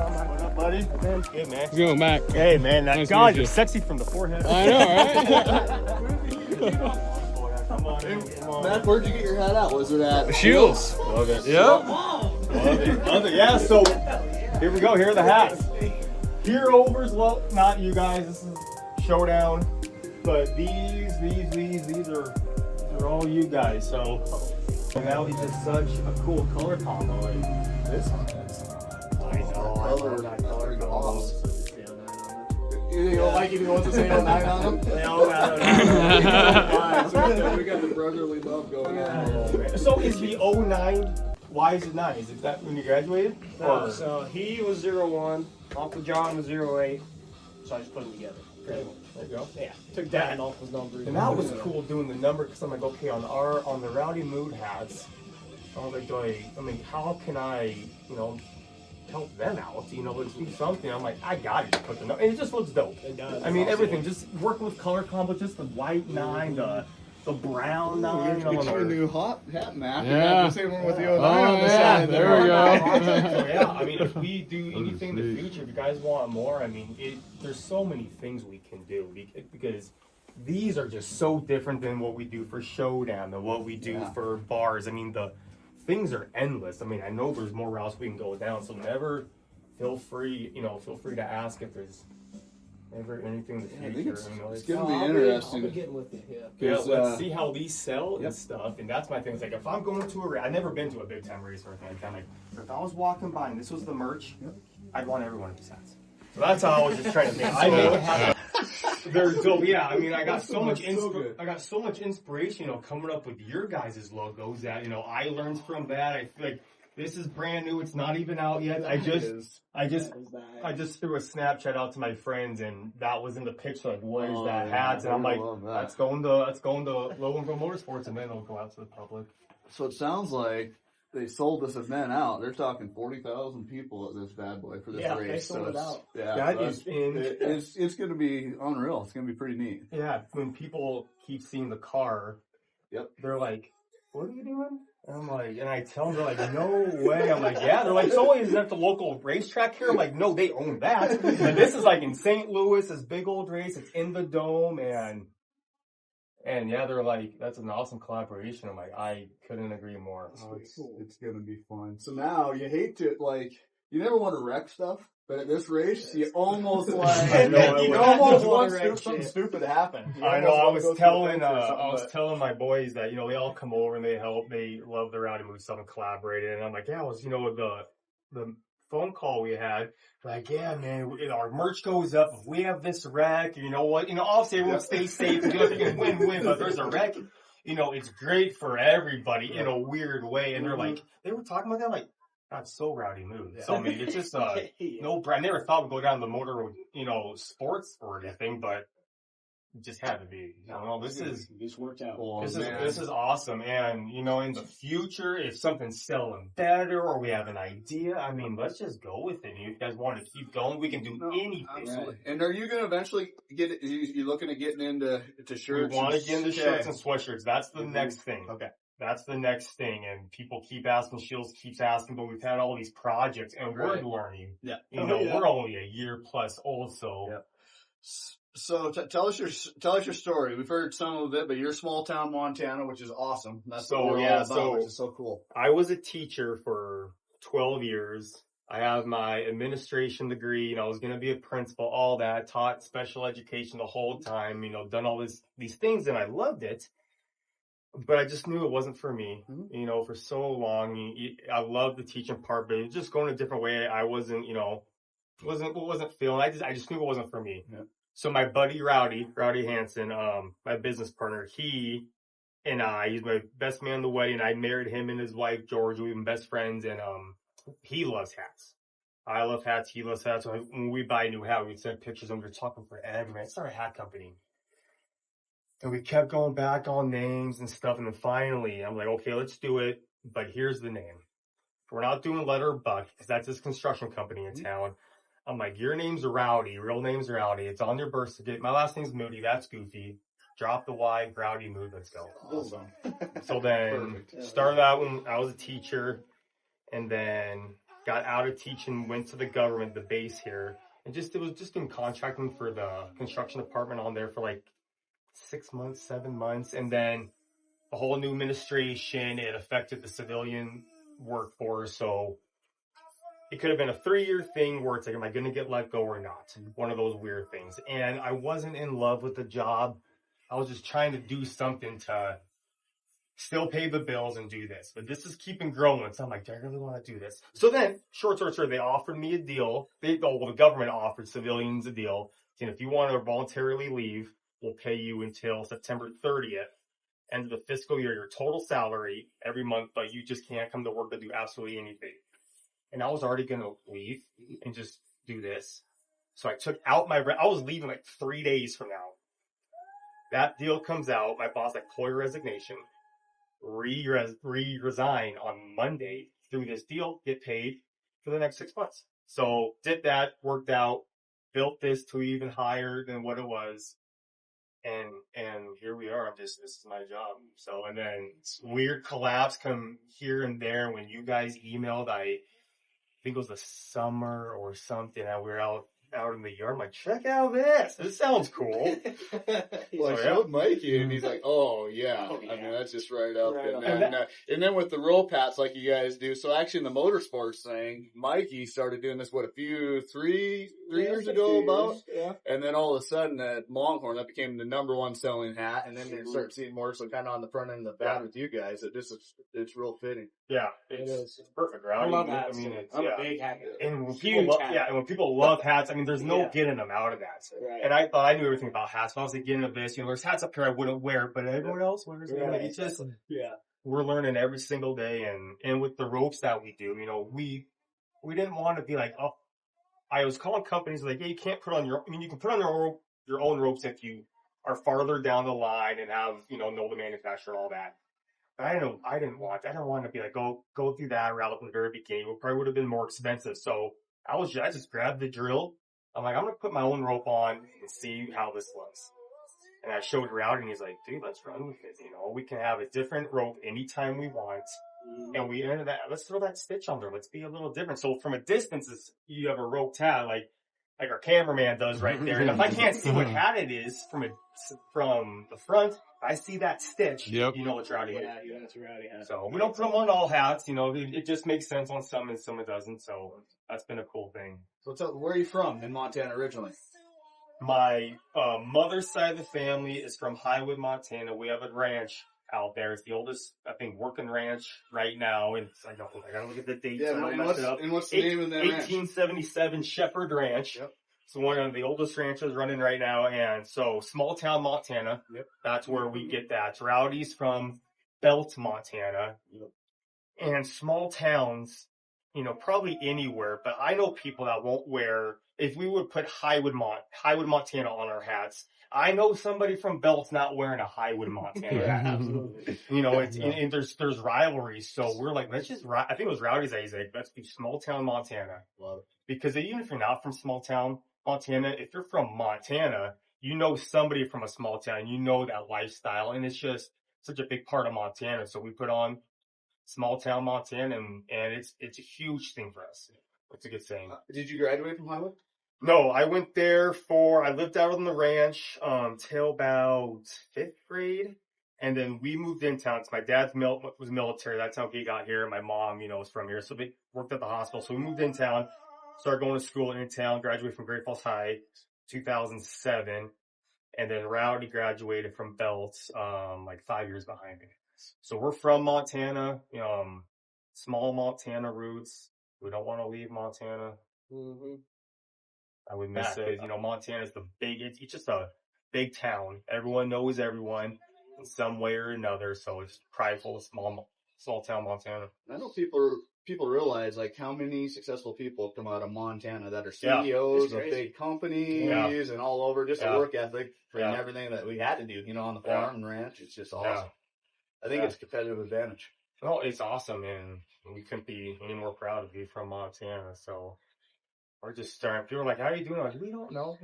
What up, buddy? Hey, man. How's it going, Mac? Hey, man. Nice God, to meet you're you. sexy from the forehead. I know, right? Come on, come on. Matt, where'd you get your hat out? Was it at Shields. Love it. Yep. Love it. Love it. Yeah, so here we go. Here are the hats. Here overs, well, not you guys. This is showdown. But these are all you guys. So now he's just such a cool color combo. Like this one is. I know. I love that color combo. You don't like it? He wants to say 09 on them? They all got it. So we got the brotherly love going on. So is the 09, why is it 9? Is it that when you graduated? No, so he was 01, Uncle John was 08, so I just put them together. There you go. Yeah, took that and Uncle's number. And that was cool doing the number because I'm like, okay, on the Rowdy Mood hats, I was like, how can I, help them out? Let's do something. I'm like, I got to put the number, and it just looks dope. It does. I mean, everything, just working with color combo, just the white 9, the brown 9. Get you a new hot hat, Matt. Yeah. You have the same one with the 09 Oh, on the yeah. side. There we go. So yeah, I mean, if we do anything in the future, if you guys want more, I mean, there's so many things we can do because these are just so different than what we do for Showdown and what we do for bars. I mean, the things are endless. I mean, I know there's more routes we can go down, so never feel free to ask if there's ever anything in the future. I think it's It's going to be I'll interesting. be getting with you. Yeah. yeah, 'Cause, let's see how these sell and stuff. And that's my thing. It's like, if I'm going to a race, I've never been to a big time race or anything like that. Like, if I was walking by and this was the merch, I'd want every one of these hats. So that's how I was just trying to think. I make a hat. They're dope. Yeah, I mean, I got so much inspiration, coming up with your guys' logos that, I learned from that. I feel like this is brand new. It's not even out yet. I just threw a Snapchat out to my friends, and that was in the picture. Like, what is that hat? And I'm like, that's going to Loenbro Motorsports, and then it'll go out to the public. So it sounds like they sold this event out. They're talking 40,000 people at this bad boy for this race. They sold it out. Yeah, That is it's going to be unreal. It's going to be pretty neat. Yeah, when people keep seeing the car, they're like, what are you doing? And I'm like, and I tell them, they're like, no way. I'm like, yeah. They're like, so is that the local racetrack here? I'm like, no, they own that. And this is like in St. Louis, this big old race. It's in the dome, and yeah, they're like, that's an awesome collaboration. I'm like, I couldn't agree more. Oh, it's going to be fun. So now you hate to, you never want to wreck stuff, but at this race, you almost want something stupid to happen. I know. I was telling my boys that, they all come over and they help. They love the Rowdy Mood stuff and collaborated. And I'm like, yeah, it was, the phone call we had, like, yeah, man, our merch goes up if we have this wreck. You know what? Obviously everyone stays safe. You can win, but there's a wreck. It's great for everybody in a weird way. And they're like, they were talking about that, like, that's so Rowdy Mood. So I mean, it's just no brand. I never thought we'd go down the motor, sports or anything, but it just had to be. This worked out. This is awesome. And in the future, if something's selling better or we have an idea, I mean, let's just go with it. If you guys want to keep going, we can do anything. Absolutely. And are you going to eventually get it? You looking at getting into shirts? We want to get into shirts and sweatshirts. That's the next thing. Okay. That's the next thing, and people keep asking, Shields keeps asking, but we've had all these projects, and we're learning. Yeah. We're only a year plus old, so. Yeah. So tell us your story. We've heard some of it, but you're small town Montana, which is awesome. That's what we're all about, which is so cool. I was a teacher for 12 years. I have my administration degree. I was going to be a principal, all that. Taught special education the whole time. Done all these things, and I loved it. But I just knew it wasn't for me, for so long. I loved the teaching part, but it was just going a different way. I wasn't, wasn't feeling. I just knew it wasn't for me. Yeah. So my buddy Rowdy Hansen, my business partner, he's my best man in the wedding. I married him and his wife George. We've been best friends, and he loves hats. I love hats. He loves hats. So when we buy a new hat, we'd send pictures, and we were talking forever. Man, it's our hat company. And we kept going back on names and stuff. And then finally, I'm like, okay, let's do it. But here's the name. We're not doing Letter Buck because that's his construction company in town. I'm like, your name's Rowdy. Real name's Rowdy. It's on your birth certificate. My last name's Moody. That's goofy. Drop the Y. Rowdy Mood. Let's go. Awesome. So then started out when I was a teacher. And then got out of teaching, went to the government, the base here, and it was just in contracting for the construction department on there for like 6 months, 7 months, and then a whole new administration. It affected the civilian workforce, so it could have been a 3-year thing where it's like, am I going to get let go or not? One of those weird things. And I wasn't in love with the job. I was just trying to do something to still pay the bills and do this. But this is keeping growing. So I'm like, do I really want to do this? So then, short, they offered me a deal. The government offered civilians a deal. And if you want to voluntarily leave, we'll pay you until September 30th, end of the fiscal year, your total salary every month, but you just can't come to work to do absolutely anything. And I was already going to leave and just do this. So I took out I was leaving like 3 days from now. That deal comes out. My boss, like, employee resignation, resign on Monday through this deal, get paid for the next 6 months. So did that, worked out, built this to even higher than what it was. And here we are. This is my job. So, and then weird collabs come here and there. When you guys emailed, I think it was the summer or something, and we were out in the yard. I'm like, check out this. This sounds cool. Well, I showed Mikey, and he's like, oh, yeah. I mean, that's just right up. And then with the roll pats like you guys do. So actually in the motorsports thing, Mikey started doing this, 3 years ago about? Yeah. And then all of a sudden at Longhorn, that became the #1 selling hat. And then they start seeing more, so kind of on the front end of the bat with you guys. It's real fitting. Yeah, it's perfect, right? I love hats. I mean, I'm a big hat guy. And when people love hats, I mean, there's no getting them out of that. Right. And I thought I knew everything about hats. But I was like, getting into this, there's hats up here I wouldn't wear, but everyone else wears them. Right. It's just, we're learning every single day. And with the ropes that we do, we didn't want to be like, oh, I was calling companies like, hey, you can't put on you can put on your own ropes if you are farther down the line and have, know the manufacturer and all that. But I don't want to be like, go through that route from the very beginning. It probably would have been more expensive. So I just grabbed the drill. I'm like, I'm going to put my own rope on and see how this looks. And I showed Rowdy, and he's like, dude, let's run with it. We can have a different rope anytime we want. And we ended that, let's throw that stitch on there. Let's be a little different. So from a distance, you have a rope hat, like our cameraman does right there. And if I can't see what hat it is from the front, I see that stitch. Yep. It's Rowdy. Yeah, it's a Rowdy hat. So we don't put them on all hats. It just makes sense on some and some it doesn't. So that's been a cool thing. So where are you from in Montana originally? My mother's side of the family is from Highwood, Montana. We have a ranch out there. It's the oldest, I think, working ranch right now. And I gotta look at the dates. Yeah, and what's the name of that 1877 Shepherd Ranch. Yep. It's one of the oldest ranches running right now. And so small town Montana. Yep. That's where we get that. Rowdy's from Belt, Montana. Yep. And small towns, probably anywhere, but I know people that won't wear, if we would put Highwood, Montana on our hats, I know somebody from Belt's not wearing a Highwood, Montana hat. Absolutely. And there's rivalries. So we're like, I think it was Rowdy's that he's like, let's be small town Montana. Love it. Because even if you're not from small town Montana, if you're from Montana, somebody from a small town, that lifestyle. And it's just such a big part of Montana. So we put on small town Montana, and it's a huge thing for us. It's a good thing. Did you graduate from Highwood? No, I went there I lived out on the ranch till about 5th grade. And then we moved in town. My dad was military. That's how he got here. My mom, was from here. So they worked at the hospital. So we moved in town, started going to school in town, graduated from Great Falls High, 2007. And then Rowdy graduated from Belt, 5 years behind me. So we're from Montana, small Montana roots. We don't want to leave Montana. Mm-hmm. I would miss it. Montana's it's just a big town. Everyone knows everyone in some way or another. So it's prideful of small town Montana. I know people realize how many successful people come out of Montana that are CEOs of big companies and all over, just a work ethic and everything that we had to do, on the farm and ranch. It's just awesome. Yeah. I think it's a competitive advantage. Oh, it's awesome, and we couldn't be any more proud to be from Montana. So we're just starting. People are like, how are you doing? We don't know.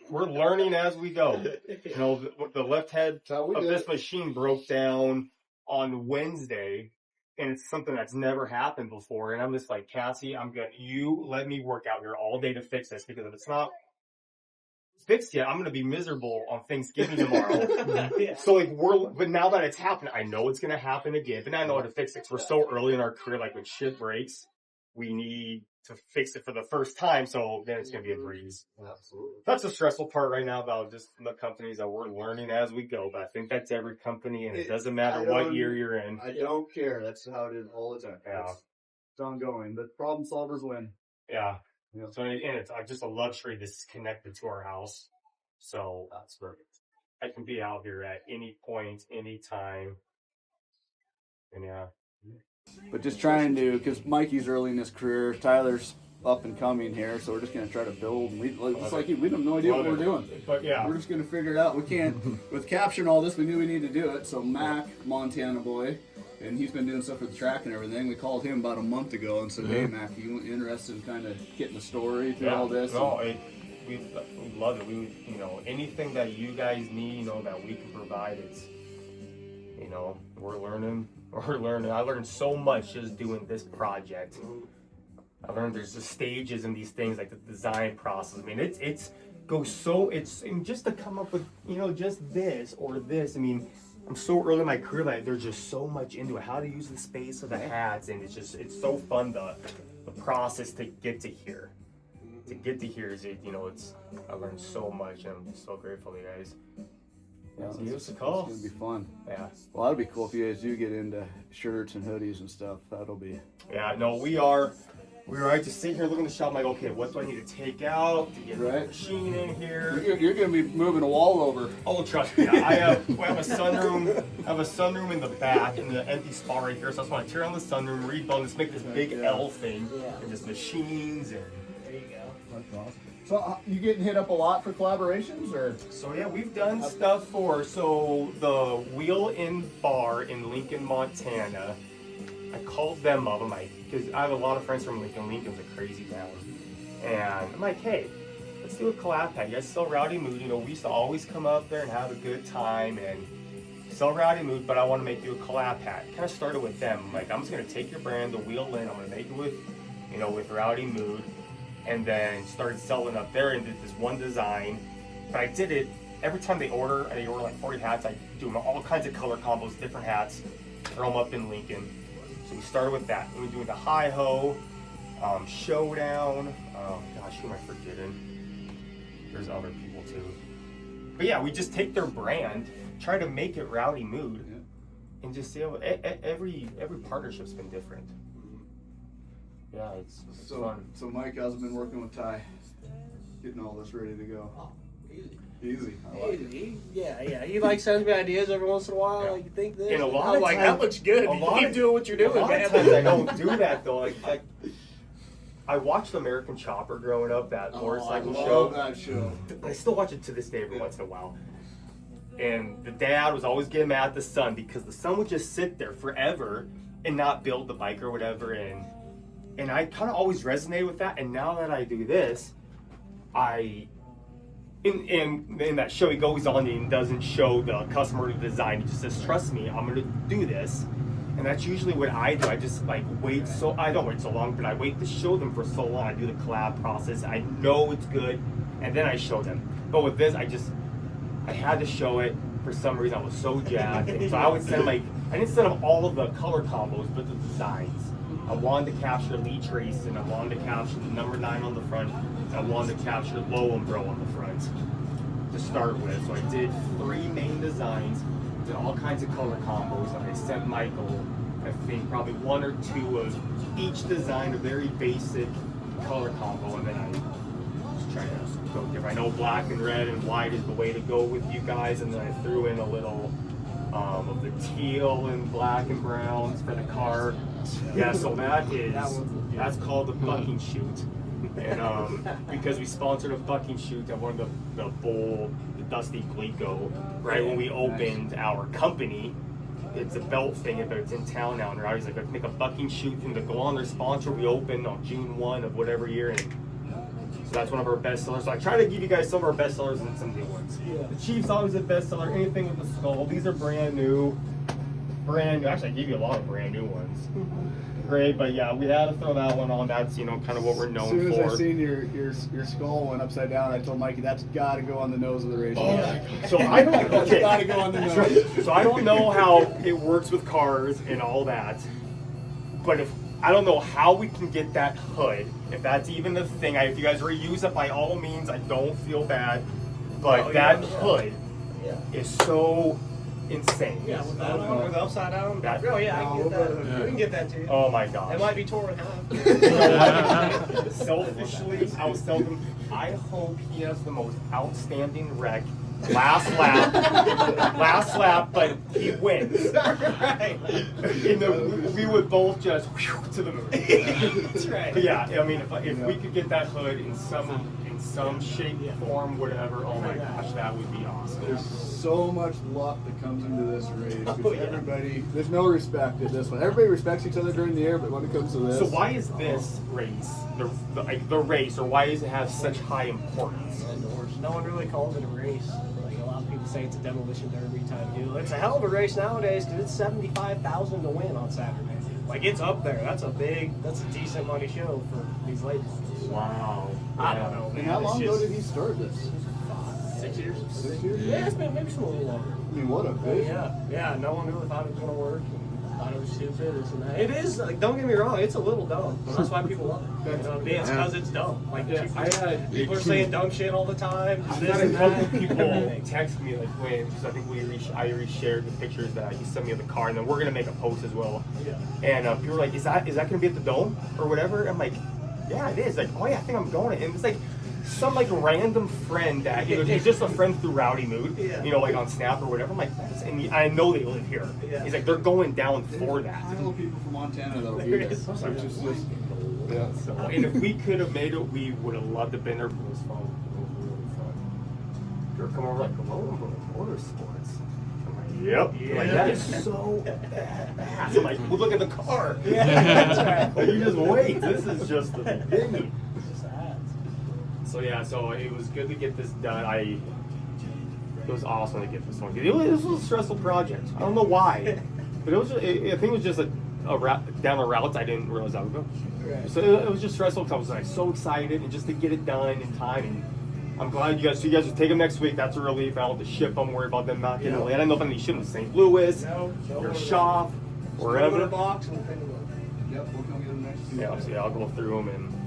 We're learning as we go. The left head of this machine broke down on Wednesday. and it's something that's never happened before. And I'm just like, Cassie, you let me work out here all day to fix this, because if it's not fixed yet, I'm going to be miserable on Thanksgiving tomorrow. So like but now that it's happened, I know it's going to happen again, but now I know how to fix it. We're so early in our career, like when shit breaks, we need to fix it for the first time. So then it's going to be a breeze. Absolutely. That's the stressful part right now about just the companies that we're learning as we go. But I think that's every company, and it doesn't matter what year you're in. I don't care. That's how it is all the time. Yeah. It's ongoing. The problem solvers win. Yeah. So, and it's just a luxury this is connected to our house. So That's perfect. I can be out here at any point, any time. And yeah. But just trying to, because Mikey's early in his career, Tyler's up and coming here, so we're just going to try to build. And we have no idea what we're doing. But yeah. We're just going to figure it out. We can't, with capturing all this, we knew we needed to do it. So Mac, Montana boy, and he's been doing stuff with the track and everything. We called him about a month ago and said, hey, Mac, you interested in kind of getting the story through all this? No, we love it. Anything that you guys need, that we can provide, it's, we're learning. I learned so much just doing this project. I learned there's just stages in these things, like the design process. I mean, it's just to come up with, just this or this. I mean, I'm so early in my career that there's just so much into it. How to use the space of the hats, and it's so fun, the process to get to here. To get to here is I learned so much, and I'm just so grateful to you guys. Yeah, so give us a call. It's gonna be fun. Yeah. Well, that'd be cool if you guys do get into shirts and hoodies and stuff. That'll be. Yeah. No, we are just sitting here looking at the shop. I'm like, okay, what do I need to take out to get the machine in here? You're gonna be moving a wall over. Oh, trust me. I have a sunroom. I have a sunroom in the back and the empty spot right here. So I just want to tear on the sunroom, rebuild, just make this big L thing, and just machines and. There you go. That's awesome. So you getting hit up a lot for collaborations, or? So yeah, we've done stuff for the Wheel In Bar in Lincoln, Montana. I called them up. I'm like, because I have a lot of friends from Lincoln. Lincoln's a crazy town, and I'm like, hey, let's do a collab pack. You guys sell Rowdy Mood. We used to always come up there and have a good time and sell Rowdy Mood, but I want to make you a collab pack. Kind of started with them. I'm like, I'm just gonna take your brand, the Wheel In. I'm gonna make it with, with Rowdy Mood. And then started selling up there and did this one design. But I did it every time they order like 40 hats. I do them all kinds of color combos, different hats, throw them up in Lincoln. So we started with that. We were doing the Hi-Ho, Showdown. Oh gosh, who am I forgetting? There's other people too. But yeah, we just take their brand, try to make it Rowdy Mood, and just see every partnership's been different. Yeah, it's fun. So Mike has been working with Ty, getting all this ready to go. Oh, easy. Easy. I like it. Yeah. He sends me ideas every once in a while. Yeah. Like, you think this? And a lot I'm of like, times, that looks good. Keep doing what you're doing, a lot man. of times I don't do that though. Like I watched American Chopper growing up, that motorcycle show. That show. I still watch it to this day every once in a while. And the dad was always getting mad at the son because the son would just sit there forever and not build the bike or whatever. And I kind of always resonated with that. And now that I do this, in that show, he goes on and doesn't show the customer the design. He just says, trust me, I'm going to do this. And that's usually what I do. I just I don't wait so long, but I wait to show them for so long. I do the collab process. I know it's good. And then I show them. But with this, I had to show it. For some reason, I was so jazzed. And so I would send I didn't send them all of the color combos, but the designs. I wanted to capture Leach race, and I wanted to capture the number 9 on the front, and I wanted to capture Loenbro on the front to start with. So I did 3 main designs, did all kinds of color combos, and I sent Michael, I think, probably 1 or 2 of each design, a very basic color combo, and then I just tried to go different. I know black and red and white is the way to go with you guys, and then I threw in a little of the teal and black and browns for the car. Yeah, so that's called the bucking chute. And because we sponsored a bucking chute at one of the Dusty Glico, right when we opened our company. It's a belt thing, but it's in town now. And Rowdy's like, let's make a bucking chute thing to go on their sponsor. We opened on June 1 of whatever year. And so that's one of our best sellers. So I try to give you guys some of our best sellers and some new ones. Yeah. The Chief's always a best seller. Anything with the skull. These are brand new. brand new. Actually, I gave you a lot of brand new ones. Great, but yeah, we had to throw that one on. That's, you know, kind of what we're known for. As soon as I seen your skull went upside down, I told Mikey that's got to go on the nose of the race. So I don't. Okay. Got to go on the nose. So I don't know how it works with cars and all that, but if I don't know how we can get that hood, if that's even the thing. If you guys reuse it, by all means, I don't feel bad, but that hood is so insane. Yeah, with that on, with upside down. Oh yeah, I can get that. We can get that to you. Oh my gosh. It might be torn in half. Selfishly, I was telling him, I hope he has the most outstanding wreck. Last lap, but he wins. Right. We would both just to the moon. That's right. But yeah, I mean, if we could get that hood in some shape, form, whatever, oh my gosh, that would be awesome. There's so much luck that comes into this race. Because everybody, there's no respect at this one. Everybody respects each other during the year, but when it comes to this. So why is this race, the race, or why does it have such high importance? No one really calls it a race. Like a lot of people say it's a demolition derby type deal. It's a hell of a race nowadays because it's $75,000 to win on Saturday. Like it's up there. That's a decent money show for these late ones. Wow. I don't know. And how long ago did he start this? 6 years. 6 years? Yeah, it's been maybe a little longer. I mean, what a vision. Yeah. No one really thought it was gonna work. Thought it was stupid. This and that. It is. Like, don't get me wrong. It's a little dumb. But that's why people love it. You know what I mean? It's because it's dumb. Like people are saying dumb shit all the time. I've had a couple people text me like, wait, because I think I reshared the pictures that he sent me of the car, and then we're gonna make a post as well. Yeah. And people were like, is that gonna be at the Dome or whatever? I'm like, yeah, it is. Like, oh yeah, I think I'm going. And it's like some like random friend that he's just a friend through Rowdy Mood, you know, like on Snap or whatever. I'm like, and I know they live here. Yeah. He's like, they're going down for that. I know people from Montana that'll be there. So, and if we could have made it, we would have loved to have been there. It was fun. It was really fun. You're coming over like Loenbro Motorsports. I'm like, yep. Yeah. Like, that is so badass. I'm like, well, look at the car. Yeah. Like, you just wait. This is just the beginning. So yeah, so it was good to get this done. It was awesome to get this one. It was a stressful project. I don't know why, but I think it was just a route down a route I didn't realize I would go. Right. So it was just stressful because I was like so excited and just to get it done in time. And I'm glad you guys will take them next week. That's a relief. I don't have to ship them. Worry about them not getting late. I don't know if I need to ship them to St. Louis or shop, wherever. Box and yep, we'll come get them next week. Yeah, so I'll go through them and.